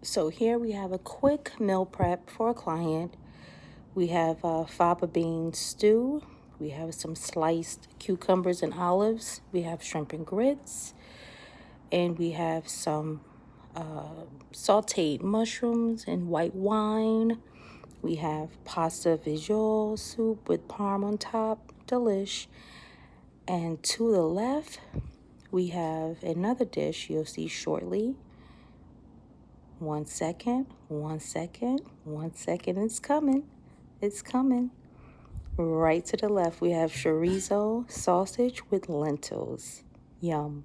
So here we have a quick meal prep for a client. We have fava bean stew. We have some sliced cucumbers and olives. We have shrimp and grits. And we have some sauteed mushrooms and white wine. We have pasta visual soup with parm on top. Delish. And to the left, we have another dish you'll see shortly. 1 second, 1 second, 1 second. It's coming. It's coming. Right to the left, we have chorizo sausage with lentils. Yum.